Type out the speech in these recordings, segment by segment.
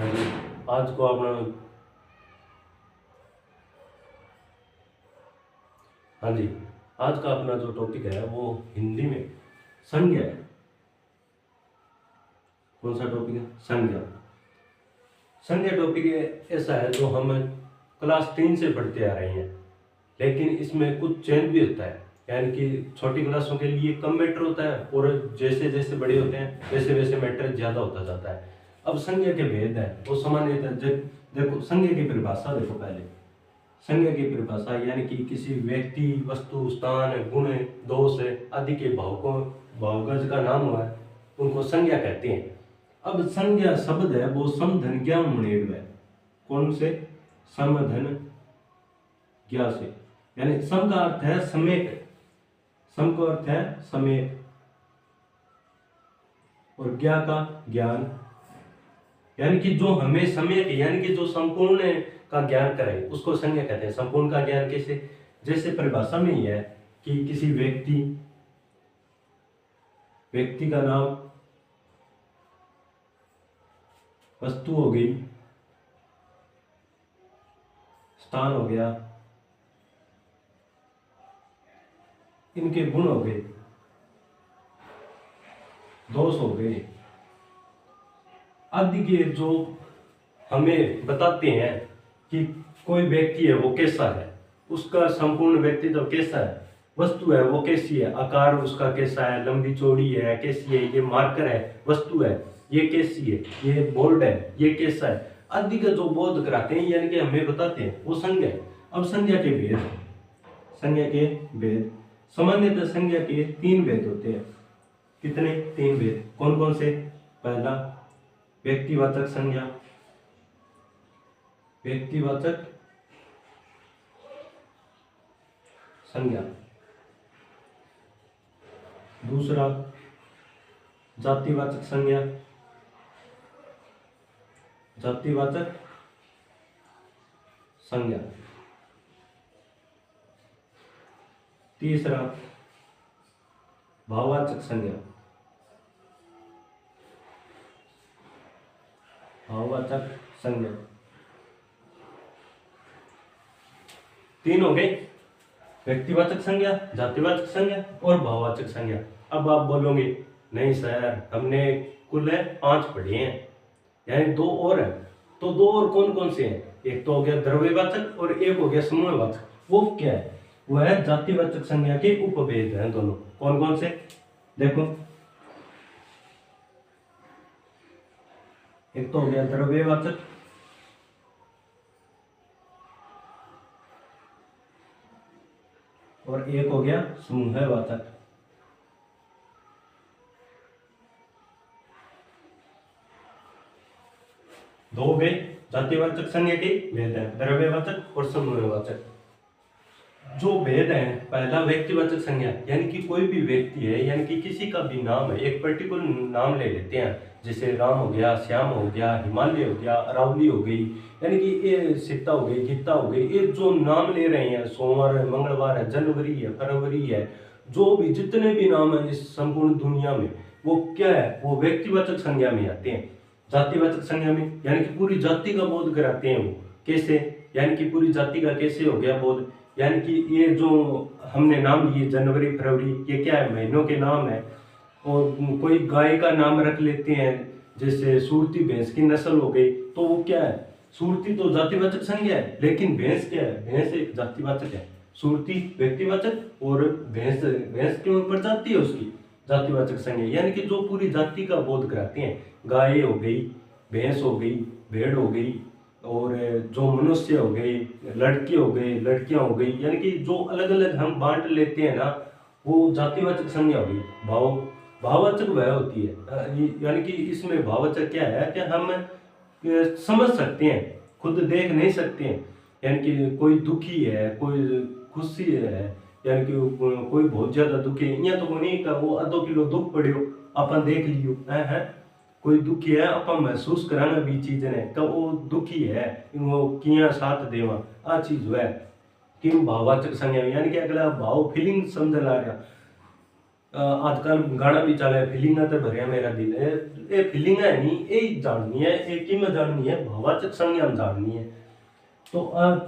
हाँ जी। आज को अपना हाँ जी। आज का अपना जो टॉपिक है वो हिंदी में संज्ञा है। कौन सा टॉपिक है? संज्ञा। संज्ञा टॉपिक ऐसा है जो हम क्लास 3 से पढ़ते आ रहे हैं, लेकिन इसमें कुछ चेंज भी होता है। यानी कि छोटी क्लासों के लिए कम मैटर होता है और जैसे जैसे बड़े होते हैं वैसे वैसे मैटर ज़्यादा होता जाता है। अब संज्ञा के भेद है वो सामान्यतः देखो, संज्ञा की परिभाषा देखो पहले। संज्ञा की परिभाषा यानी कि किसी व्यक्ति, वस्तु, स्थान, गुण, दोष आदि के भावगज का नाम हुआ है, उनको संज्ञा कहते हैं। अब संज्ञा शब्द है वो समधन ज्ञा मुनेड़ है। कौन से? समधन ज्ञा से। यानी सम का अर्थ है समेत, सम का अर्थ है समेत, और ज्ञा का ज्ञान, यानी कि जो हमें समेत यानी कि जो संपूर्ण का ज्ञान करे उसको संज्ञा कहते हैं। संपूर्ण का ज्ञान कैसे? जैसे परिभाषा में ही है कि किसी व्यक्ति का नाम, वस्तु हो गई, स्थान हो गया, इनके गुण हो गए, दोष हो गए आदि के जो हमें बताते हैं कि कोई व्यक्ति है वो कैसा है, उसका संपूर्ण व्यक्तित्व कैसा है, वस्तु है वो कैसी है, आकार उसका कैसा है, लंबी चौड़ी है, कैसी है, ये मार्कर है, वस्तु है ये कैसी है, ये बोर्ड है ये कैसा है आदि का जो बोध कराते हैं यानी कि हमें बताते हैं वो संज्ञा है। अब संज्ञा के भेद, संज्ञा के भेद सामान्यतः संज्ञा के 3 भेद होते हैं। कितने? 3 भेद। कौन कौन से? पहला व्यक्तिवाचक संज्ञा, व्यक्तिवाचक संज्ञा। दूसरा जातिवाचक संज्ञा, जातिवाचक संज्ञा। तीसरा भाववाचक संज्ञा, भाववाचक संज्ञा। 3 हो गए, व्यक्तिवाचक संज्ञा, जातिवाचक संज्ञा और भाववाचक संज्ञा। अब आप बोलोगे नहीं सर हमने कुल 5 पढ़े हैं, यानी 2 और हैं। तो 2 और कौन कौन से हैं? एक तो हो गया द्रव्यवाचक और एक हो गया समूहवाचक। वो क्या है? वह है जातिवाचक संज्ञा के उपभेद हैं दोनों। कौन कौन से? देखो, एक तो हो गया द्रव्यवाचक और एक हो गया समूहवाचक। दो हो गए जातिवाचक संज्ञा के भेद हैं, द्रव्यवाचक और समूहवाचक। जो भेद है, पहला व्यक्तिवाचक संज्ञा, यानी कि कोई भी व्यक्ति है यानी कि किसी का भी नाम है, एक पर्टिकुलर नाम ले लेते हैं, जैसे राम हो गया, श्याम हो गया, हिमालय हो गया, अरावली हो गई, यानी कि ये सीता हो गई, गीता हो गई, ये जो नाम ले रहे हैं, सोमवार है, मंगलवार है, जनवरी है, फरवरी है, जो भी जितने भी नाम है इस संपूर्ण दुनिया में, वो क्या है? वो व्यक्तिवाचक संज्ञा में आते हैं। जातिवाचक संज्ञा में यानी कि पूरी जाति का बोध कराते हैं। वो कैसे? यानी कि पूरी जाति का कैसे हो गया बोध? यानी कि ये जो हमने नाम लिए जनवरी, फरवरी, ये क्या है? महीनों के नाम है। और कोई गाय का नाम रख लेते हैं, जैसे सूरती भैंस की नस्ल हो गई, तो वो क्या है? सूरती तो जातिवाचक संज्ञा है, लेकिन भैंस क्या है? भैंस एक जातिवाचक है। सूरती व्यक्तिवाचक और भैंस, भैंस क्यों प्रजाति है उसकी, जातिवाचक संज्ञा। यानी कि जो पूरी जाति का बोध कराते हैं। गाय हो गई, भैंस हो गई, भेड़ हो गई, और जो मनुष्य हो गए, लड़के हो गए, लड़कियां हो गई, यानी कि जो अलग अलग हम बांट लेते हैं ना, वो जातिवाचक संज्ञा हो गई। भाववाचक वह होती है, यानी कि इसमें भाववाचक क्या है कि हम समझ सकते हैं, खुद देख नहीं सकते हैं। यानी कि कोई दुखी है, कोई खुशी है, यानी कि कोई बहुत ज्यादा दुखी है, या तो नहीं का वो आधो किलो दुख पड़ियो अपन देख लियो है। कोई दुखी है अपन महसूस कराना भी चीज ने तो वो दुखी है, वो किया साथ देवा आ चीज हुआ कि भाववाचक संज्ञा, यानी कि अगला भाव फीलिंग समझ ला रहा। आजकल गाना भी चले फीलिंगा ते भरिया मेरा दिल है, ये फीलिंग है नहीं, ये जाननी है, एक ही में जाननी है, भाववाचक संज्ञा में जाननी है। तो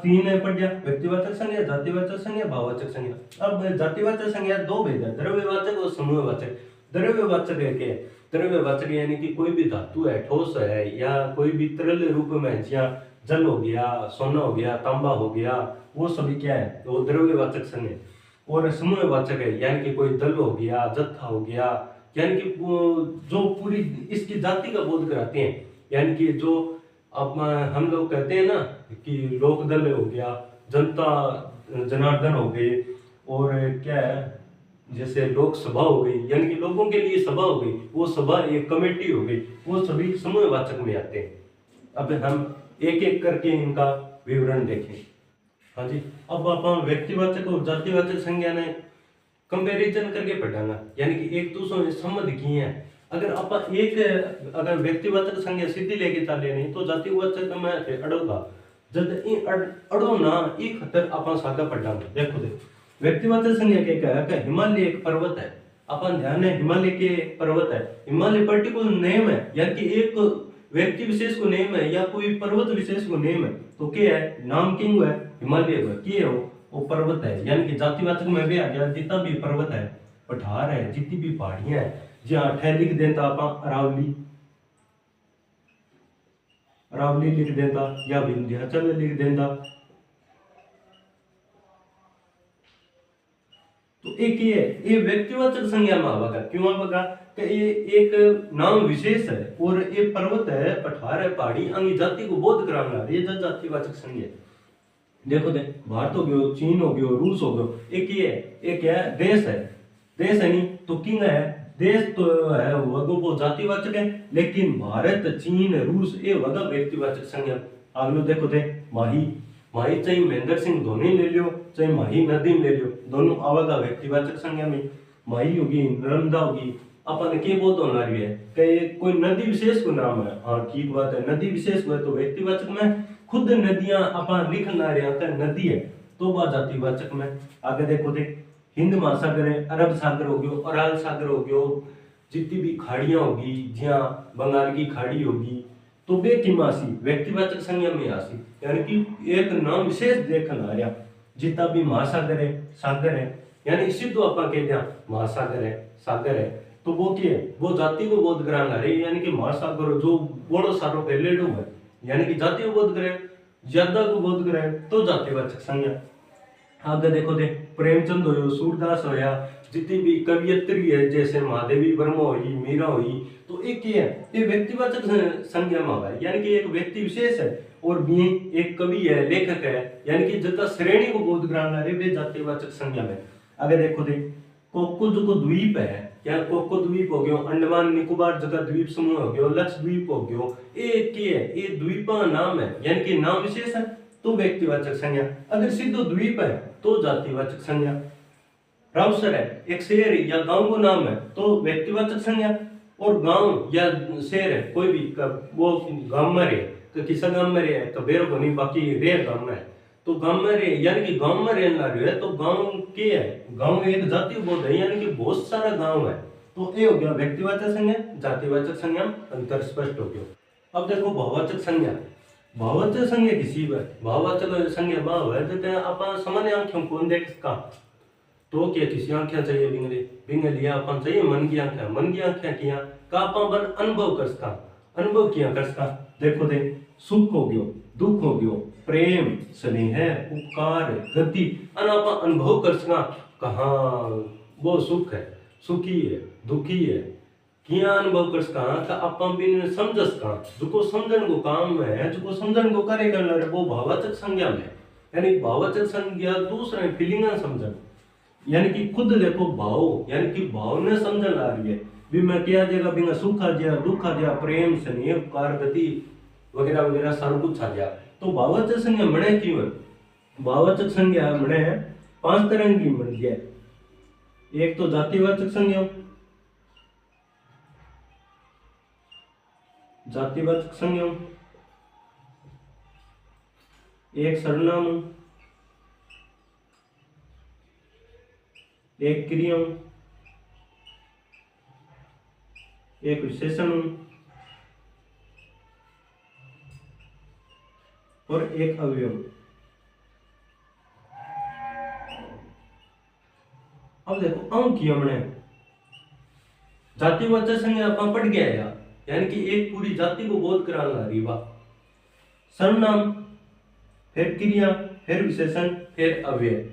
तीन है पड़ गया, व्यक्तिवाचक संज्ञा, जातिवाचक संज्ञा, भाववाचक संज्ञा। अब जातिवाचक संज्ञा दो भेद है, द्रव्यवाचक और समूहवाचक। द्रव्यवाचक है क्या? द्रव्यवाचक यानी कि कोई भी धातु है, ठोस है, या कोई भी तरल रूप में, या जल हो गया, सोना हो गया, तांबा हो गया, वो सभी क्या है, वो द्रव्यवाचक संज्ञा। और समूहवाचक है यानी कि कोई दल हो गया, जत्था हो गया, यानी कि जो पूरी इसकी जाति का बोध कराते हैं। यानी कि जो अब हम लोग कहते हैं ना कि लोकदल हो गया, जनता जनार्दन हो गए, और क्या है जैसे लोकसभा हो गई, यानी कि लोगों के लिए सभा हो गई, वो सभा एक कमेटी हो गई, वो सभी समूहवाचक में आते हैं। अब हम एक एक करके इनका विवरण देखें। हाँ जी, अब आप व्यक्तिवाचक और जातिवाचक संज्ञा ने कंपैरिजन करके पढ़ाना, यानी कि एक दूसरे से संबंध किए हैं। अगर आप अगर व्यक्तिवाचक संज्ञा सीधी लेके चले नहीं तो जातिवाचक में अड़ोगा, जब अड़ो ना ई खतर आप सागा पढ़ाना। देखो व्यक्तिवाचक संज्ञा क्या है कि हिमालय एक पर्वत है, अपन ध्यान है हिमालय के पर्वत है, हिमालय पर्टिकुलर नेम है, यानी कि एक व्यक्ति विशेष को नेम है या कोई पर्वत विशेष को नेम है, तो क्या है नाम किंग है हिमालय का, की है वो पर्वत है। यानी कि जातिवाचक में भी आ गया, जितना भी पर्वत है, पठार है, जितनी भी पहाड़ियां है, जहाँ ठह लिख देता आप अरावली, अरावली लिख देता, या विंध्याचल लिख देता। तो एक ये व्यक्तिवाचक संज्ञा में आवेगा, क्यों आवेगा कि ये एक नाम विशेष है, और ये पर्वत है, पठार है, पहाड़ी, अंग जाति को बोध कराना, ये जातिवाचक संज्ञा। देखो भारत हो गयो, चीन हो गयो, रूस हो गयो, एक ये है, एक है देश है, देश है नहीं तो किंग है, देश तो है वो जातिवाचक है, लेकिन भारत, चीन, रूस ये वगैरह व्यक्तिवाचक संज्ञा। अगलो देखो माही, माही चाहे महेंद्र सिंह धोनी ले लियो, चाहे माही नदीम ले लियो, दोनों आवेगा व्यक्तिवाचक संज्ञा में। माही होगी, नर्मदा होगी, अपन के बोध होना रही है कि कोई नदी विशेष को नाम है, हाँ ठीक बात है, नदी विशेष को है तो व्यक्तिवाचक में। खुद नदियां अपन लिख ना रहे नदी है तो वह जातिवाचक में। आगे देखो हिंद महासागर है, अरब सागर हो गयो, अराल सागर हो गयो, जितनी भी खाड़ियां होगी, जहाँ बंगाल की खाड़ी होगी, तो वे की मासी व्यक्तिवाचक संज्ञा में आसी, यानी कि एक नाम विशेष देखना आ रहा। जितना भी महासागर है, सागर है, यानी सिद्ध आपा कह दिया महासागर है, सागर है, तो वो क्या है, वो जाति को बोध कराना रहे, यानी कि महासागर जो बड़ो सारो पहले है, यानी कि जाति को बोध करे, ज्यादा को बोध करे, तो जातिवाचक संज्ञा। आगे देखो प्रेमचंद हो, सूरदास होया, जितनी भी कवियत्री है जैसे महादेवी वर्मा हुई, मीरा हुई, तो एक ये है, ये व्यक्तिवाचक संज्ञा में हुआ है, यानी कि एक व्यक्ति विशेष है, और भी एक कवि है, लेखक है, यानी कि जितना श्रेणी को बोध कराना रहे वे जातिवाचक संज्ञा में। आगे देखो कोको जो द्वीप है, या कोको द्वीप हो गयो, अंडमान निकोबार जगह द्वीप समूह हो गयो, लक्षद्वीप हो गयो, ये द्वीपा नाम है, यानी कि नाम विशेष है तो व्यक्तिवाचक संज्ञा। अगर सिद्ध द्वीप है तो जातिवाचक संज्ञा। राउसर है, एक शहर या गांव को नाम है तो व्यक्तिवाचक संज्ञा। और गांव या शहर है कोई भी वो गांव में रहे तो किसा गांव में रहे तो बेरो को नहीं, बाकी रेर गांव में है तो गांव में रहे, यानी कि गांव में रहना रहे तो गांव के है, गांव एक जाति बोध है, यानी कि बहुत सारा गांव है, तो ये हो गया व्यक्तिवाचक संज्ञा। जातिवाचक संज्ञा अंतर स्पष्ट हो गया। अब देखो भाववाचक संज्ञा। भाववाचक संज्ञा किसी है, भाववाचक संज्ञा भाव है जैसे अपन सामान्य आंखों को देख सका, तो क्या किसी आंखें चाहिए बिंगले बिंगल, या अपन चाहिए मन की आंखें, मन की आंखें किया का अपन अनुभव कर सका, अनुभव किया कर सका। देखो सुख हो गयो, दुख हो गयो, प्रेम, स्नेह, उपकार, गति, अनापा अनुभव कर सका, कहा वो सुख है, सुखी है, दुखी है, किया अनुभव कर सका का अपन भी समझ सका, जो समझन को काम है, जो समझन को करेगा वो भाववाचक संज्ञा में। यानी भाववाचक संज्ञा दूसरा फीलिंग समझन, यानी कि खुद देखो भाव, यानी कि भाव ने समझन आ रही है भी मैं क्या जगह बिना सुख आ गया, दुख आ गया, प्रेम, स्नेह, उपकार, गति वगैरह वगैरह सारा कुछ आ गया। तो भाववाचक संज्ञा मणे क्यों है? भाववाचक संज्ञा मणे 5 तरह की बन गया। एक तो जातिवाचक संज्ञा, जातिवाचक संज्ञा, एक सर्वनाम, एक क्रिया, एक विशेषण और एक अवयव। अब देखो अंक की हमने जातिवाचक संज्ञा अपन पढ़ गया है, यानी कि एक पूरी जाति को बोध कराने ला रही बात। सर्वनाम, फिर क्रिया, फिर विशेषण, फिर अव्यय।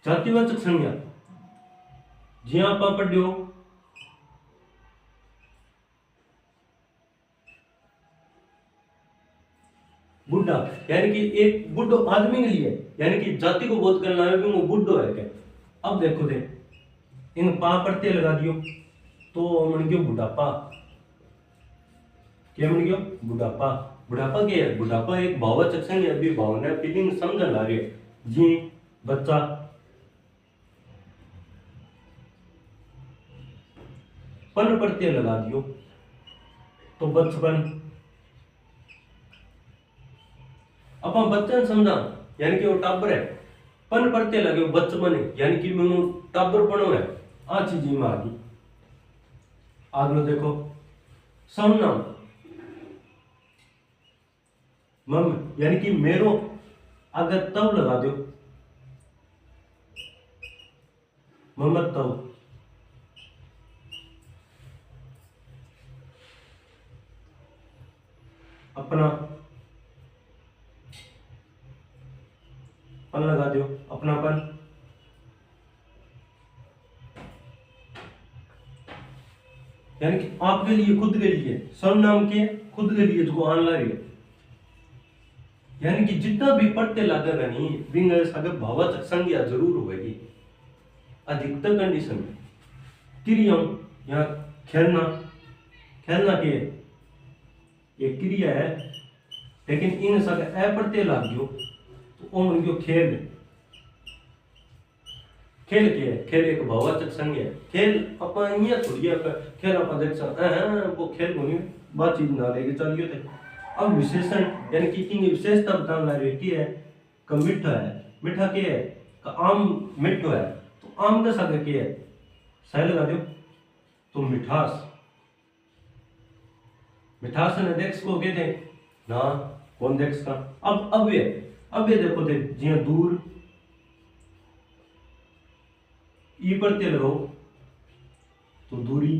जातिवाचक संज्ञा जी आप पढ़ो बुढ़ा, यानी कि एक बुढ़ो आदमी के लिए, यानी कि जाति को बोध करना है कि वो बुढ़ो है क्या। अब देखो दे इन पा प्रत्यय लगा दियो तो मन गयो बुढ़ापा। क्या मन गयो बुढ़ापा। बुढ़ापा क्या है, बुढ़ापा एक भाववाचक संज्ञा, अभी भावना फीलिंग समझ ला रही है जी। बच्चा, पन प्रत्यय लगा दियो तो बचपन। अपन बच्चन समझा यानी कि वो टाबर है, पन प्रत्यय लगे बचपन है यानी कि मैं टाबर पनो है। आ चीज में आ गई। आगे देखो सर्वनाम मम, यानी कि मेरो अगर तब लगा दो ममत तब। अपना पन लगा दो अपनापन। यानी कि आपके लिए, खुद के लिए, सर्वनाम के खुद के लिए जो आन ला रही है, यानी कि जितना भी प्रत्यय लागेगा नहीं बिंग अगर भाववाचक संज्ञा जरूर होगी अधिकतर कंडीशन में। क्रिया या खेलना, खेलना के ये क्रिया है, लेकिन इन सब अप्रत्यय लाग गयो तो ओ मन गयो खेल। खेल के है, खेल एक भाववाचक संज्ञा है। खेल अपन ये थोड़ी है खेल अपन देख सकते वो खेल को नहीं बात चीज ना लेके चलियो थे। अब विशेषण यानी कि की विशेषता बताने ला रही की है का मीठा है। मीठा के है का आम मिठो है तो आम का सागर के है सही लगा दो तो मिठास। मिठास ने देख को कहते हैं ना कौन देख का। अब ये देखो दे जी दूर ई प्रत्यय लगाओ तो दूरी।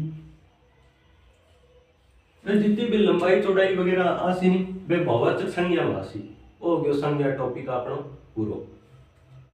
जितनी भी लंबाई चौड़ाई वगैरह आसी नहीं वे भाववाचक संज्ञा में आसी। ओ गयो संज्ञा टॉपिक आपनो पूरो।